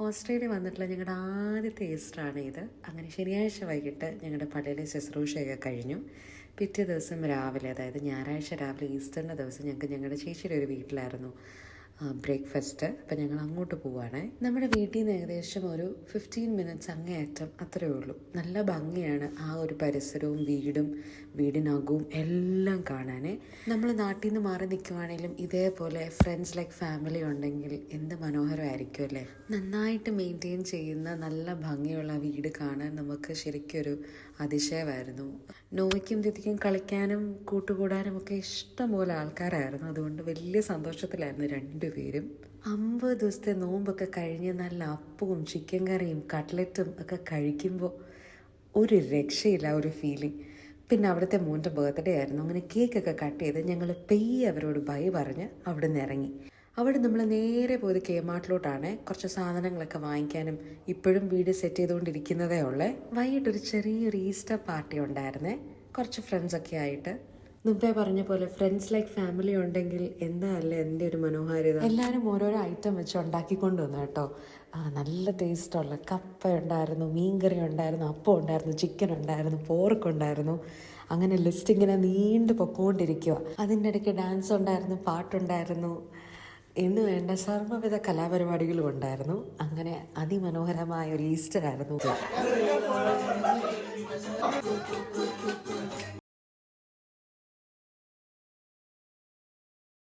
Australia വന്നിട്ടുള്ള ഞങ്ങളുടെ ആദ്യത്തെ ഈസ്റ്ററാണ് ഇത്. അങ്ങനെ ശനിയാഴ്ച വൈകിട്ട് ഞങ്ങളുടെ പള്ളിയിലെ ശുശ്രൂഷയൊക്കെ കഴിഞ്ഞു. പിറ്റേ ദിവസം രാവിലെ, അതായത് ഞായറാഴ്ച രാവിലെ ഈസ്റ്ററിൻ്റെ ദിവസം ഞങ്ങൾക്ക് ഞങ്ങളുടെ ചേച്ചിയുടെ ഒരു വീട്ടിലായിരുന്നു ബ്രേക്ക്ഫാസ്റ്റ്. അപ്പം ഞങ്ങൾ അങ്ങോട്ട് പോവുകയാണ്. നമ്മുടെ വീട്ടിൽ നിന്ന് ഏകദേശം ഒരു 15 മിനിറ്റ്സ് അങ്ങേയറ്റം അത്രയേ ഉള്ളൂ. നല്ല ഭംഗിയാണ് ആ ഒരു പരിസരവും വീടിനകവും എല്ലാം കാണാൻ. നമ്മൾ നാട്ടിൽ നിന്ന് മാറി നിൽക്കുവാണെങ്കിലും ഇതേപോലെ ഫ്രണ്ട്സ് ലൈക്ക് ഫാമിലി ഉണ്ടെങ്കിൽ എന്ത് മനോഹരമായിരിക്കും അല്ലേ. നന്നായിട്ട് മെയിൻറ്റെയിൻ ചെയ്യുന്ന നല്ല ഭംഗിയുള്ള വീട് കാണാൻ നമുക്ക് ശരിക്കൊരു അതിശയമായിരുന്നു. നോവയ്ക്കും ദിതിക്കും കളിക്കാനും കൂട്ടുകൂടാനും ഒക്കെ ഇഷ്ടംപോലെ ആൾക്കാരായിരുന്നു. അതുകൊണ്ട് വലിയ സന്തോഷത്തിലായിരുന്നു രണ്ടുപേരും. 50 ദിവസത്തെ നോമ്പൊക്കെ കഴിഞ്ഞ് നല്ല അപ്പവും ചിക്കൻ കറിയും കട്ട്ലറ്റും ഒക്കെ കഴിക്കുമ്പോൾ ഒരു രക്ഷയില്ല, ഒരു ഫീലിംഗ്. പിന്നെ അവിടുത്തെ മോൻ്റെ ബർത്ത്ഡേ ആയിരുന്നു. അങ്ങനെ കേക്കൊക്കെ കട്ട് ചെയ്ത് ഞങ്ങൾ പെയ്യെ അവരോട് ബൈ പറഞ്ഞ് അവിടെ നിന്ന് ഇറങ്ങി. അവിടെ നമ്മൾ നേരെ പോയത് കേമാർട്ടിലോട്ടാണ്. കുറച്ച് സാധനങ്ങളൊക്കെ വാങ്ങിക്കാനും ഇപ്പോഴും വീട് സെറ്റ് ചെയ്തുകൊണ്ടിരിക്കുന്നതേ ഉള്ളേ. വൈകിട്ടൊരു ചെറിയൊരു ഈസ്റ്റർ പാർട്ടി ഉണ്ടായിരുന്നേ, കുറച്ച് ഫ്രണ്ട്സൊക്കെ ആയിട്ട്. മുമ്പേ പറഞ്ഞ പോലെ ഫ്രണ്ട്സ് ലൈക്ക് ഫാമിലി ഉണ്ടെങ്കിൽ എന്താ അല്ലേ എൻ്റെ ഒരു മനോഹാരിത. എല്ലാവരും ഓരോരോ ഐറ്റം വെച്ച് ഉണ്ടാക്കിക്കൊണ്ട് വന്നു കേട്ടോ. നല്ല ടേസ്റ്റുള്ള കപ്പ ഉണ്ടായിരുന്നു, മീൻകറി ഉണ്ടായിരുന്നു, അപ്പം ഉണ്ടായിരുന്നു, ചിക്കൻ ഉണ്ടായിരുന്നു, പോർക്ക് ഉണ്ടായിരുന്നു. അങ്ങനെ ലിസ്റ്റ് ഇങ്ങനെ നീണ്ടു പൊക്കോണ്ടിരിക്കുക. അതിൻ്റെ ഇടയ്ക്ക് ഡാൻസ് ഉണ്ടായിരുന്നു, പാട്ടുണ്ടായിരുന്നു, എന്ന് വേണ്ട സർവ്വവിധ കലാപരിപാടികളും ഉണ്ടായിരുന്നു. അങ്ങനെ അതിമനോഹരമായ ഒരു ഈസ്റ്റർ ആയിരുന്നു.